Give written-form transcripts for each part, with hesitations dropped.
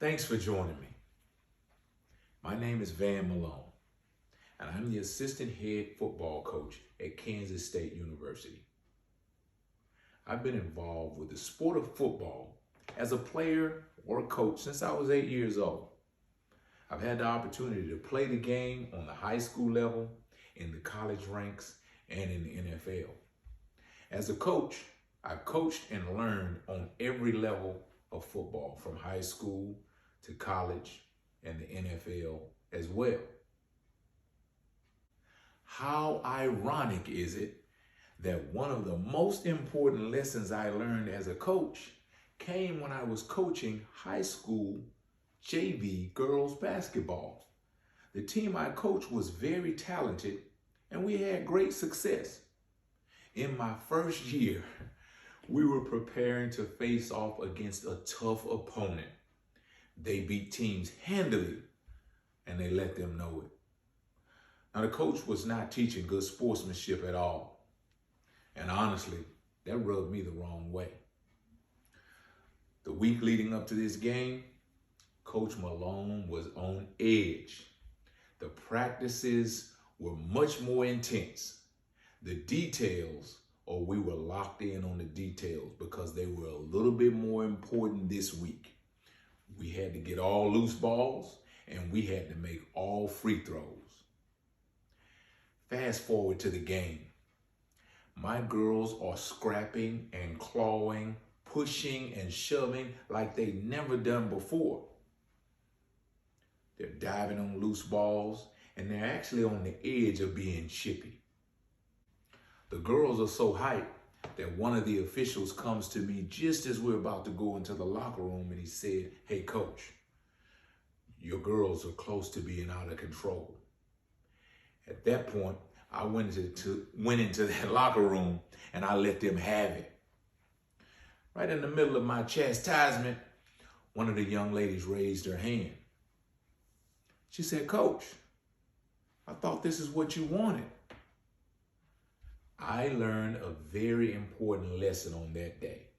Thanks for joining me. My name is Van Malone, and I'm the assistant head football coach at Kansas State University. I've been involved with the sport of football as a player or a coach since I was 8 years old. I've had the opportunity to play the game on the high school level, in the college ranks, and in the NFL. As a coach, I've coached and learned on every level of football, from high school to college and the NFL as well. How ironic is it that one of the most important lessons I learned as a coach came when I was coaching high school JV girls basketball. The team I coached was very talented and we had great success. In my first year, we were preparing to face off against a tough opponent. They beat teams handily and they let them know it. Now, the coach was not teaching good sportsmanship at all. And honestly, that rubbed me the wrong way. The week leading up to this game, Coach Malone was on edge. The practices were much more intense. The details, we were locked in on the details because they were a little bit more important this week. We had to get all loose balls and we had to make all free throws. Fast forward to the game. My girls are scrapping and clawing, pushing and shoving like they never done before. They're diving on loose balls and they're actually on the edge of being chippy. The girls are so hyped that one of the officials comes to me just as we're about to go into the locker room and he said, "Hey coach, your girls are close to being out of control." At that point, I went into that locker room and I let them have it. Right in the middle of my chastisement, one of the young ladies raised her hand. She said, "Coach, I thought this is what you wanted." I learned a very important lesson on that day.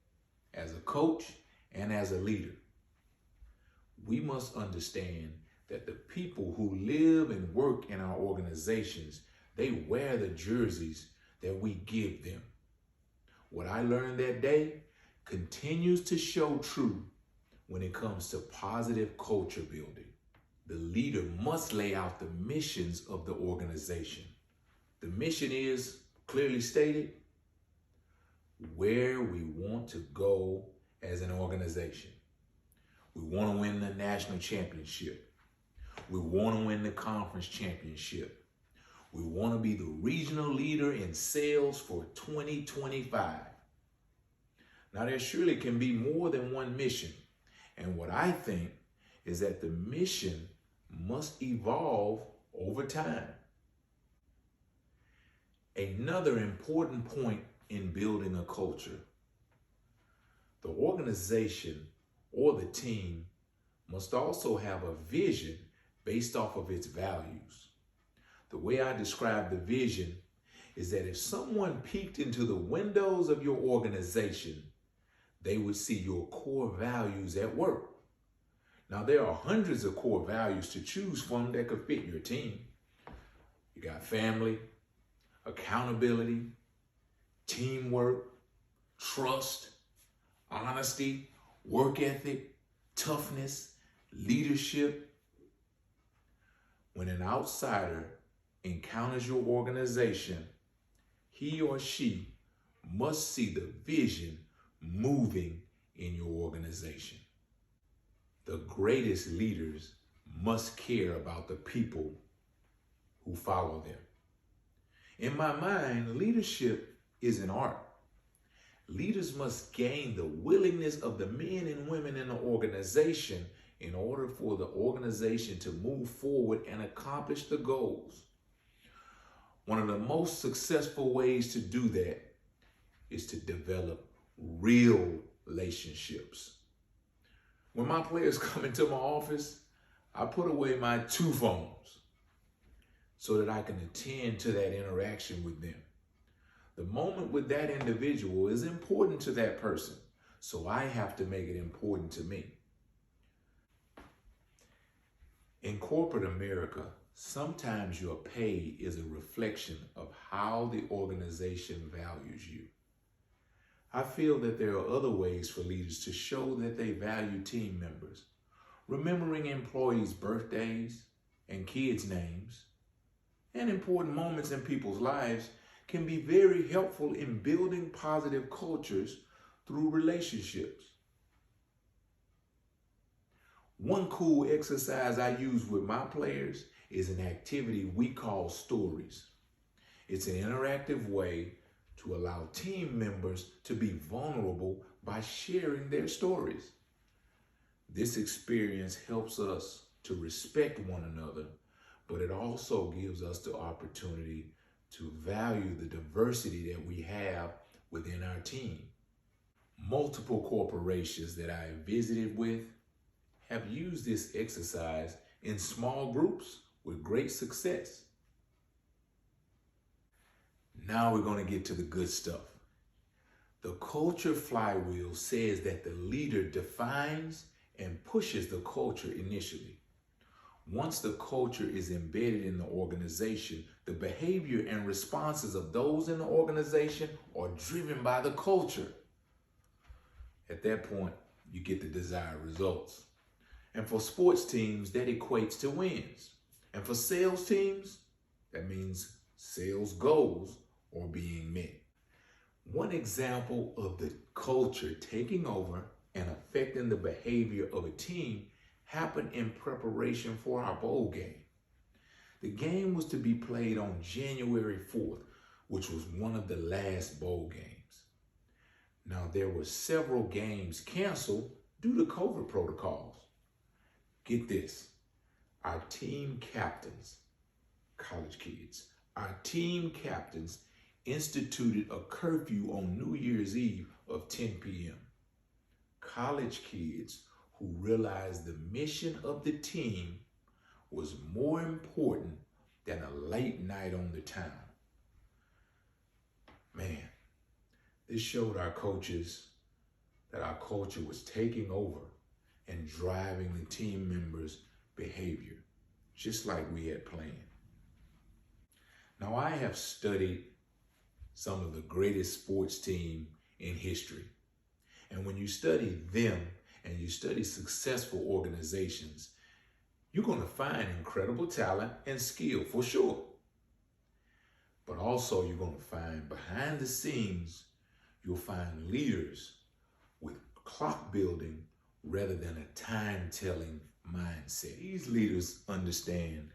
As a coach and as a leader, we must understand that the people who live and work in our organizations, they wear the jerseys that we give them. What I learned that day continues to show true when it comes to positive culture building. The leader must lay out the missions of the organization. The mission is clearly stated: where we want to go as an organization. We want to win the national championship. We want to win the conference championship. We want to be the regional leader in sales for 2025. Now, there surely can be more than one mission. And what I think is that the mission must evolve over time. Another important point in building a culture: the organization or the team must also have a vision based off of its values. The way I describe the vision is that if someone peeked into the windows of your organization, they would see your core values at work. Now, there are hundreds of core values to choose from that could fit your team. You got family, accountability, teamwork, trust, honesty, work ethic, toughness, leadership. When an outsider encounters your organization, he or she must see the vision moving in your organization. The greatest leaders must care about the people who follow them. In my mind, leadership is an art. Leaders must gain the willingness of the men and women in the organization in order for the organization to move forward and accomplish the goals. One of the most successful ways to do that is to develop real relationships. When my players come into my office, I put away my 2 phones so that I can attend to that interaction with them. The moment with that individual is important to that person, so I have to make it important to me. In corporate America, sometimes your pay is a reflection of how the organization values you. I feel that there are other ways for leaders to show that they value team members. Remembering employees' birthdays and kids' names and important moments in people's lives can be very helpful in building positive cultures through relationships. One cool exercise I use with my players is an activity we call stories. It's an interactive way to allow team members to be vulnerable by sharing their stories. This experience helps us to respect one another, but it also gives us the opportunity to value the diversity that we have within our team. Multiple corporations that I have visited with have used this exercise in small groups with great success. Now we're going to get to the good stuff. The culture flywheel says that the leader defines and pushes the culture initially. Once the culture is embedded in the organization, the behavior and responses of those in the organization are driven by the culture. At that point, you get the desired results. And for sports teams, that equates to wins. And for sales teams, that means sales goals are being met. One example of the culture taking over and affecting the behavior of a team happened in preparation for our bowl game. The game was to be played on January 4th, which was one of the last bowl games. Now, there were several games canceled due to COVID protocols. Get this, our team captains, college kids, our team captains instituted a curfew on New Year's Eve of 10 p.m. College kids who realized the mission of the team was more important than a late night on the town. Man, this showed our coaches that our culture was taking over and driving the team members' behavior, just like we had planned. Now, I have studied some of the greatest sports teams in history. And when you study them and you study successful organizations, you're going to find incredible talent and skill for sure. But also you're going to find behind the scenes, you'll find leaders with clock building rather than a time-telling mindset. These leaders understand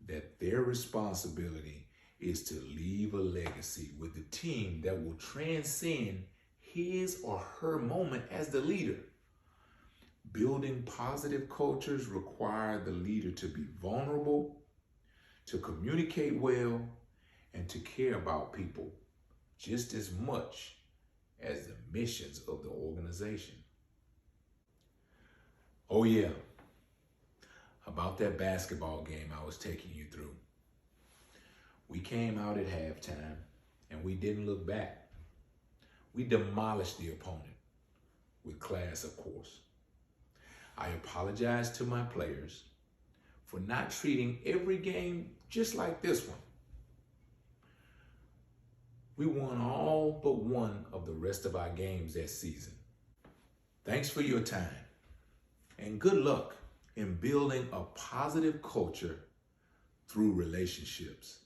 that their responsibility is to leave a legacy with a team that will transcend his or her moment as the leader. Building positive cultures require the leader to be vulnerable, to communicate well, and to care about people just as much as the missions of the organization. Oh yeah, about that basketball game I was taking you through. We came out at halftime and we didn't look back. We demolished the opponent with class, of course. I apologize to my players for not treating every game just like this one. We won all but one of the rest of our games that season. Thanks for your time and good luck in building a positive culture through relationships.